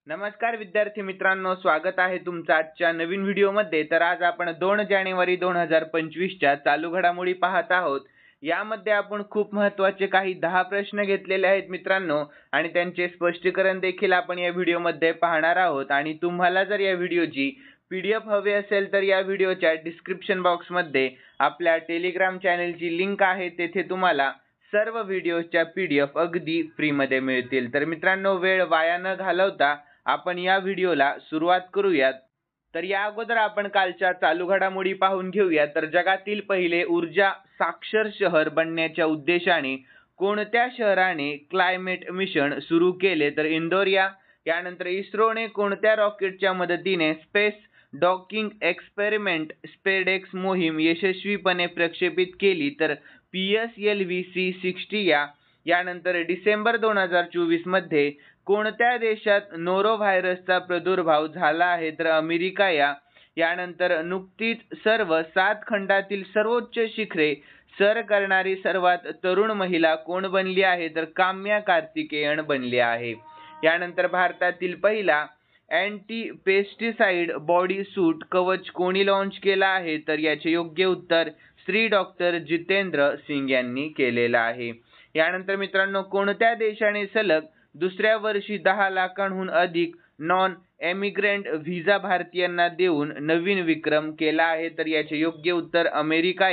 नमस्कार विद्यार्थी मित्रांनो, स्वागत आहे तुमचं आजच्या नवीन व्हिडिओमध्ये। तर आज आपण 2 जानेवारी 2025 च्या चालू घडामोडी पाहत आहोत। यामध्ये आपण खूप महत्त्वाचे काही 10 प्रश्न घेतलेले आहेत मित्रांनो, आणि त्यांचे स्पष्टीकरण देखील आपण या व्हिडिओमध्ये पाहणार आहोत। आणि तुम्हाला जर या व्हिडिओची PDF हवी असेल तर या व्हिडिओच्या डिस्क्रिप्शन बॉक्समध्ये आपल्या टेलिग्राम चॅनलची लिंक आहे, तेथे तुम्हाला सर्व व्हिडिओच्या PDF अगदी फ्रीमध्ये मिळतील। तर मित्रांनो, वेळ वाया न घालवता आपण या व्हिडिओला सुरुवात करूयात। तर या अगोदर आपण कालच्या चालू घडामोडी पाहून घेऊया। तर जगातील पहिले ऊर्जा साक्षर शहर बनण्याच्या उद्देशाने कोणत्या शहराने क्लायमेट मिशन सुरू केले? तर इंदोर। यानंतर इस्रोने कोणत्या रॉकेटच्या मदतीने स्पेस डॉकिंग एक्सपेरिमेंट स्पेडेक्स मोहीम यशस्वीपणे प्रक्षेपित केली? तर PSLV-C60 यानंतर डिसेंबर 2024 मध्ये कोणत्या देशात नोरोव्हायरसचा प्रादुर्भाव झाला आहे? तर अमेरिका। यानंतर नुकतीच सर्व 7 खंडातील सर्वोच्च शिखरे सर करणारी सर्वात तरुण महिला कोण बनली आहे? तर काम्या कार्तिकेयन बनली आहे। यानंतर भारतातील पहिला अँटी पेस्टिसाइड बॉडी सूट कवच कोणी लॉन्च केला आहे? तर याचे योग्य उत्तर श्री डॉक्टर जितेंद्र सिंग यांनी केलेला आहे। यानंतर मित्रांनो, कोणत्या देशाने सलग दुसऱ्या वर्षी 10 लाखांहून अधिक नॉन एमिग्रंट व्हिसा भारतीयांना देऊन नवीन विक्रम केला आहे? तर याचे योग्य उत्तर अमेरिका।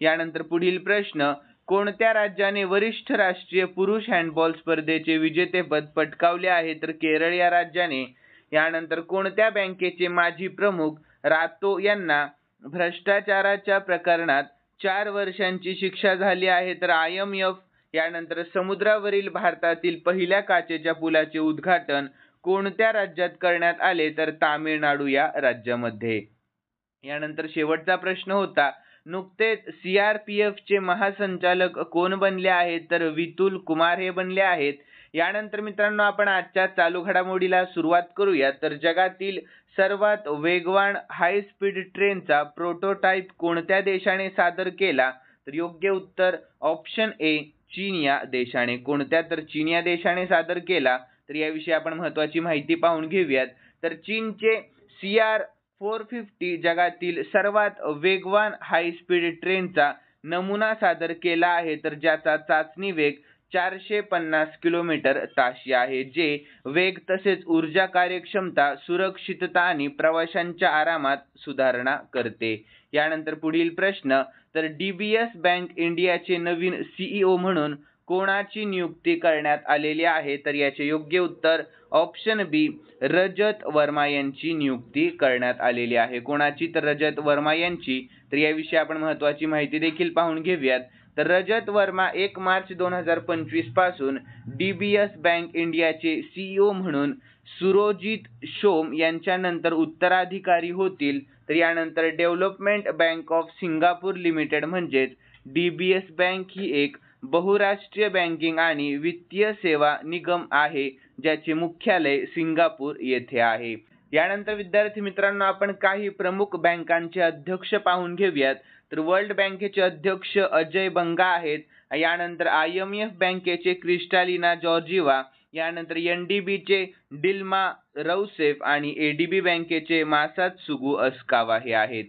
यानंतर पुढील प्रश्न, कोणत्या राज्याने वरिष्ठ राष्ट्रीय पुरुष हँडबॉल स्पर्धेचे विजेतेपद पटकावले आहे? तर केरळ या राज्याने। यानंतर कोणत्या बँकेचे माजी प्रमुख रातो यांना भ्रष्टाचाराच्या प्रकरणात 4 वर्षांची शिक्षा झाली आहे? तर IMF। यानंतर समुद्रावरील भारतातील पहिल्या काचेच्या पुलाचे उद्घाटन कोणत्या राज्यात करण्यात आले? तर तामिळनाडू या राज्यामध्ये। यानंतर शेवटचा प्रश्न होता, नुकतेच CRPF चे महासंचालक कोण बनले आहेत? तर वितुल कुमार हे बनले आहेत। यानंतर मित्रांनो, आपण आजच्या चालू घडामोडीला सुरुवात करूया। तर जगातील सर्वात वेगवान हाय स्पीड ट्रेनचा प्रोटोटाइप कोणत्या देशाने सादर केला? तर योग्य उत्तर ऑप्शन A चीन या देशाने। कोणत्या? तर चीन या देशाने सादर केला। तर याविषयी आपण महत्त्वाची माहिती पाहून घेऊयात। तर चीनचे CR450 जगातील सर्वात वेगवान हाय स्पीड ट्रेनचा नमुना सादर केला आहे, तर ज्याचा चाचणी वेग 450 किलोमीटर ताशी आहे, जे वेग तसेच ऊर्जा कार्यक्षमता, सुरक्षितता आणि प्रवाशांच्या आरामात सुधारणा करते। यानंतर पुढील प्रश्न, तर DBS बँक इंडियाचे नवीन CEO म्हणून कोणाची नियुक्ती करण्यात आलेली आहे? तर याचे योग्य उत्तर ऑप्शन B रजत वर्मा यांची नियुक्ती करण्यात आलेली आहे। कोणाची? तर रजत वर्मा यांची। तर याविषयी आपण महत्त्वाची माहिती देखील पाहून घेऊयात। तर रजत वर्मा 1 मार्च 2025 पासून DBS बँक इंडियाचे CEO म्हणून सुरोजित शोम यांच्यानंतर उत्तराधिकारी होतील। तर यानंतर development bank of Singapore limited म्हणजेच DBS बँक ही एक बहुराष्ट्रीय बँकिंग आणि वित्तीय सेवा निगम आहे, ज्याचे मुख्यालय सिंगापूर येथे आहे। यानंतर विद्यार्थी मित्रांनो, आपण काही प्रमुख बँकांचे अध्यक्ष पाहून घेऊयात। तर वर्ल्ड बँकेचे अध्यक्ष अजय बंगा आहेत। यानंतर IMF बँकेचे क्रिस्टालिना जॉर्जिवा। यानंतर NDB चे डिल्मा रौसेफ आणि ADB बँकेचे मासात्सुगु अस्कावा हे आहेत।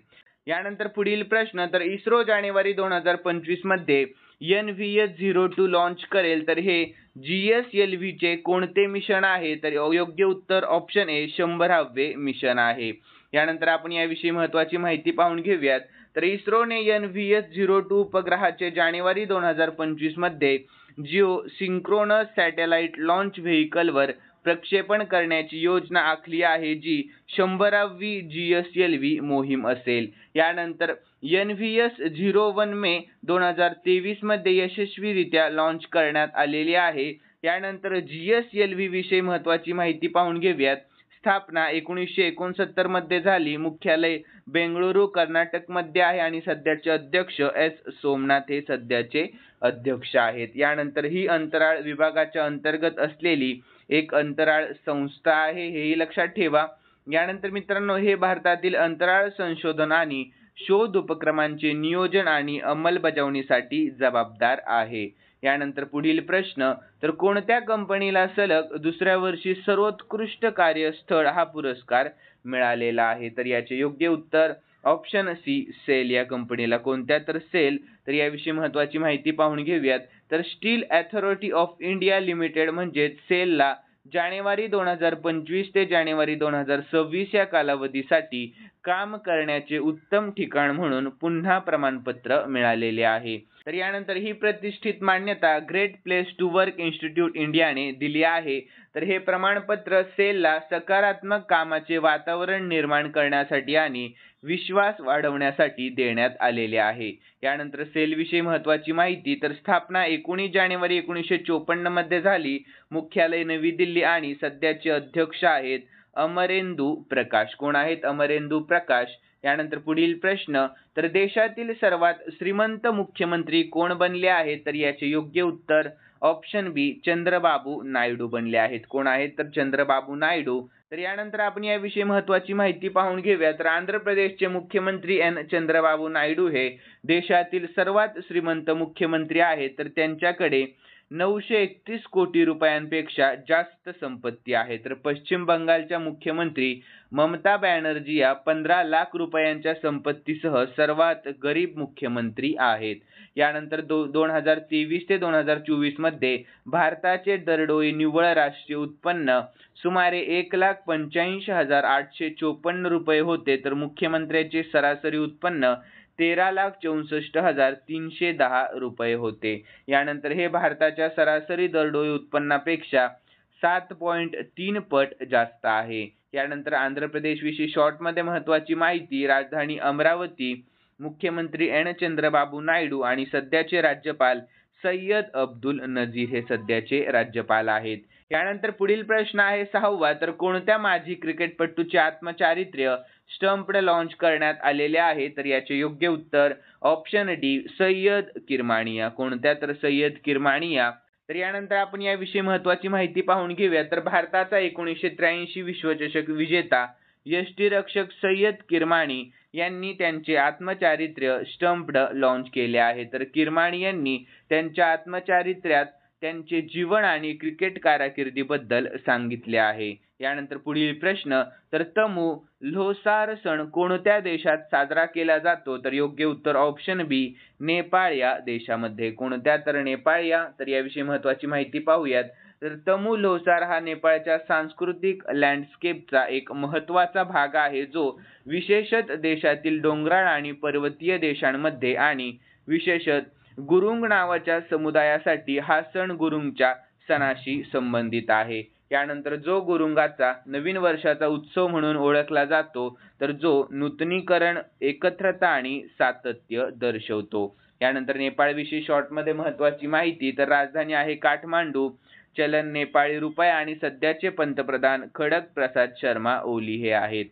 यानंतर पुढील प्रश्न, तर इस्रो जानेवारी 2025 मध्ये NVS-02 लॉन्च करेल, तर हे GSLV चे कोणते मिशन आहे? तर योग्य उत्तर ऑप्शन A 100वे मिशन आहे। यानंतर आपण याविषयी महत्त्वाची माहिती पाहून घेऊयात। तर इस्रोने NVS-02 उपग्रहाचे जानेवारी 2025 मध्ये जिओ सिंक्रोनस सॅटेलाइट लॉन्च व्हेइकलवर प्रक्षेपण करण्याची योजना आखली आहे, जी 100वी GSLV मोहीम असेल। यानंतर NVS-01 मे 2023 मध्ये यशस्वीरित्या लॉन्च करण्यात आलेली आहे। यानंतर GSLV विषयी महत्त्वाची माहिती पाहून घेऊयात। स्थापना 1969 मध्ये झाली। मुख्यालय बेंगळुरू कर्नाटक मध्ये आहे आणि सध्याचे अध्यक्ष S सोमनाथ हे सध्याचे अध्यक्ष आहेत। यानंतर ही अंतराळ विभागाच्या अंतर्गत असलेली एक अंतराळ संस्था आहे, हेही लक्षात ठेवा। यानंतर मित्रांनो, हे भारतातील अंतराळ संशोधन आणि शोध उपक्रमांचे नियोजन आणि अंमलबजावणीसाठी जबाबदार आहे। यानंतर पुढील प्रश्न, तर कोणत्या कंपनीला सलग दुसऱ्या वर्षी सर्वोत्कृष्ट कार्यस्थळ हा पुरस्कार मिळालेला आहे? तर याचे योग्य उत्तर ऑप्शन सी, सेल या कंपनीला. कोणत्या? तर सेल. तर याविषयी महत्त्वाची माहिती पाहून घेऊयात. तर steel authority of India limited म्हणजेच सेलला जानेवारी 2025 ते जानेवारी 2026 या कालावधीसाठी काम करण्याचे उत्तम ठिकाण म्हणून पुन्हा प्रमाणपत्र मिळालेले आहे. तर यानंतर ही प्रतिष्ठित मान्यता great place to work institute इंडियाने दिली आहे. तर हे प्रमाणपत्र सेलला सकारात्मक कामाचे वातावरण निर्माण करण्यासाठी आणि विश्वास वाढवण्यासाठी देण्यात आलेले आहे. यानंतर सेल विषयी महत्त्वाची माहिती, तर स्थापना 19 जानेवारी 1954 मध्ये झाली. मुख्यालय नवी दिल्ली आणि सध्याचे अध्यक्ष आहेत अमरेंदू प्रकाश. कोण आहेत? अमरेंदू प्रकाश. यानंतर पुढील प्रश्न, तर देशातील सर्वात श्रीमंत मुख्यमंत्री कोण बनले आहेत? तर याचे योग्य उत्तर ऑप्शन बी, चंद्रबाबू नायडू बनले आहेत. कोण आहेत? तर चंद्रबाबू नायडू. तर यानंतर आपण याविषयी महत्त्वाची माहिती पाहून घेऊया. तर आंध्र प्रदेशचे मुख्यमंत्री चंद्रबाबू नायडू हे देशातील सर्वात श्रीमंत मुख्यमंत्री आहेत. तर त्यांच्याकडे 931 कोटी रुपयांपेक्षा जास्त संपत्ती आहे. तर पश्चिम बंगालच्या मुख्यमंत्री ममता बॅनर्जी या 15 लाख रुपयांच्या संपत्तीसह सर्वात गरीब मुख्यमंत्री आहेत. यानंतर 2023 ते 2024 मध्ये भारताचे दरडोई निव्वळ राष्ट्रीय उत्पन्न सुमारे 1,85,854 रुपये होते. तर मुख्यमंत्र्याचे सरासरी उत्पन्न 13,64,310 रुपये होते. यानंतर हे भारताच्या सरासरी दरडोई उत्पन्नापेक्षा 7.3 पट जास्त आहे. यानंतर आंध्र प्रदेश विषयी शॉर्ट मध्ये महत्त्वाची माहिती, राजधानी अमरावती, मुख्यमंत्री चंद्रबाबू नायडू आणि सध्याचे राज्यपाल सय्यद अब्दुल नजीर हे सध्याचे राज्यपाल आहेत. यानंतर पुढील प्रश्न आहे 6वा, तर कोणत्या माजी क्रिकेटपटूचे आत्मचारित्र्य स्टंप्ड लॉन्च करण्यात आलेले आहे? तर याचे योग्य उत्तर ऑप्शन डी, सय्यद किरमाणिया. कोणत्या? तर सय्यद किरमाणिया. तर यानंतर आपण याविषयी महत्त्वाची माहिती पाहून घेऊया. तर भारताचा 1983 विश्वचषक विजेता यष्टिरक्षक सय्यद किरमाणी यांनी त्यांचे आत्मचारित्र्य स्टंप्ड लॉन्च केले आहे. तर किरमाणी यांनी त्यांच्या आत्मचारित्र्यात त्यांचे जीवन आणि क्रिकेट कारकिर्दीबद्दल सांगितले आहे. यानंतर पुढील प्रश्न, तर तमू लोसार सण कोणत्या देशात साजरा केला जातो? तर योग्य उत्तर ऑप्शन बी, नेपाळ या देशामध्ये. कोणत्या? तर नेपाळ या. तर याविषयी महत्त्वाची माहिती पाहूयात. तर तमू लोसार हा नेपाळच्या सांस्कृतिक लँडस्केपचा एक महत्त्वाचा भाग आहे, जो विशेषतः देशातील डोंगराळ आणि पर्वतीय देशांमध्ये आणि विशेषतः गुरुंग नावाच्या समुदायासाठी हा सण गुरुंगच्या सणाशी संबंधित आहे. यानंतर जो गुरुंगाचा नवीन वर्षाचा उत्सव म्हणून ओळखला जातो, तर जो नूतनीकरण, एकत्रता आणि सातत्य दर्शवतो. यानंतर नेपाळ विषयी शॉर्ट मध्ये महत्त्वाची माहिती, तर राजधानी आहे काठमांडू, चलन नेपाळी रुपया आणि सध्याचे पंतप्रधान खडक प्रसाद शर्मा ओली हे आहेत.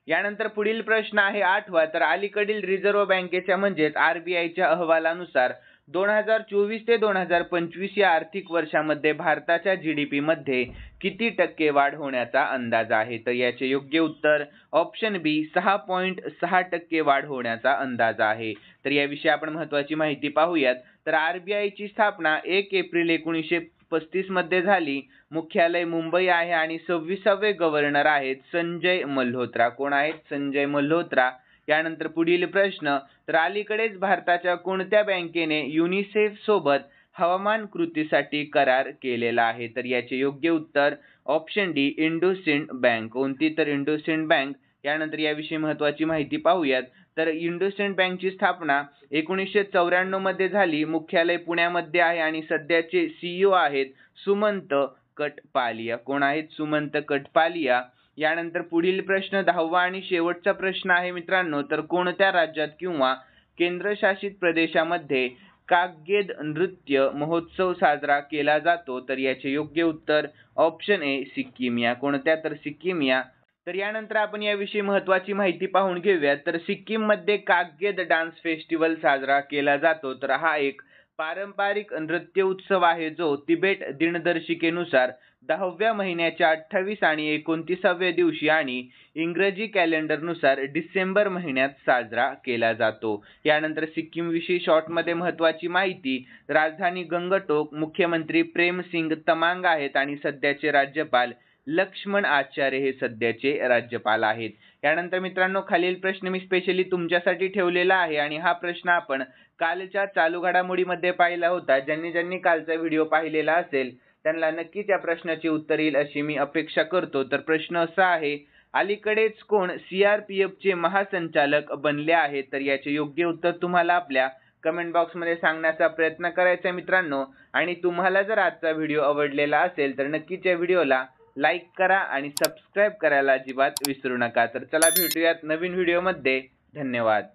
यानंतर पुढील प्रश्न आहे 8वा, तर अलीकडील रिझर्व्ह बँकेच्या म्हणजेच RBIच्या अहवालानुसार 2024 ते 2025 या आर्थिक वर्षामध्ये भारताच्या GDP मध्ये किती टक्के वाढ होण्याचा अंदाज आहे? तर याचे योग्य उत्तर ऑप्शन बी, 6.6% वाढ होण्याचा अंदाज आहे. तर याविषयी आपण महत्त्वाची माहिती पाहूयात. तर RBIची स्थापना 1 एप्रिल 1935 मध्ये झाली. मुख्यालय मुंबई आहे आणि 26वे गव्हर्नर आहेत संजय मल्होत्रा. कोण आहेत? संजय मल्होत्रा. यानंतर पुढील प्रश्न, तर अलीकडेच भारताच्या कोणत्या बँकेने युनिसेफ सोबत हवामान कृतीसाठी करार केलेला आहे? तर याचे योग्य उत्तर ऑप्शन डी, इंडोसिंड बँक. कोणती? तर इंडोसिंड बँक. यानंतर याविषयी महत्त्वाची माहिती पाहूयात. तर इंडोसिंड बँकची स्थापना 1994 मध्ये झाली. मुख्यालय पुण्यामध्ये आहे आणि सध्याचे CEO आहेत सुमंत कटपालिया. कोण आहेत? सुमंत कटपालिया. यानंतर पुढील प्रश्न 10वा आणि शेवटचा प्रश्न आहे मित्रांनो, तर कोणत्या राज्यात किंवा केंद्रशासित प्रदेशामध्ये काग्येद नृत्य महोत्सव साजरा केला जातो? तर याचे योग्य उत्तर ऑप्शन ए, सिक्कीम या. कोणत्या? तर सिक्कीम या. तर यानंतर आपण याविषयी महत्त्वाची माहिती पाहून घेऊया. तर सिक्कीम मध्ये काग्येद डान्स फेस्टिवल साजरा केला जातो. तर हा एक पारंपरिक नृत्य उत्सव आहे, जो तिबेट दिनदर्शिकेनुसार 10व्या महिन्याच्या 28 आणि 29व्या दिवशी आणि इंग्रजी कॅलेंडरनुसार डिसेंबर महिन्यात साजरा केला जातो. यानंतर सिक्कीम विषयी शॉर्ट मध्ये महत्त्वाची माहिती. राजधानी गंगटोक, मुख्यमंत्री प्रेम सिंग तमांग आहेत आणि सध्याचे राज्यपाल लक्ष्मण आचार्य हे सध्याचे राज्यपाल आहेत. यानंतर मित्रांनो, खालील प्रश्न मी स्पेशली तुमच्यासाठी ठेवलेला आहे आणि हा प्रश्न आपण कालच्या चालू घडामोडीमध्ये पाहिला होता. ज्यांनी कालचा व्हिडिओ पाहिलेला असेल त्यांना नक्कीच या प्रश्नाची उत्तर येईल अशी मी अपेक्षा करतो. तर प्रश्न असा आहे, अलीकडेच कोण सीआरपीएफचे महासंचालक बनले आहेत? तर याचे योग्य उत्तर तुम्हाला आपल्या कमेंट बॉक्समध्ये सांगण्याचा प्रयत्न करायचा मित्रांनो. आणि तुम्हाला जर आजचा व्हिडिओ आवडलेला असेल तर नक्कीच या व्हिडिओला लाईक करा आणि सबस्क्राईब करायला अजिबात विसरू नका. तर चला भेटूयात नवीन व्हिडिओमध्ये. धन्यवाद.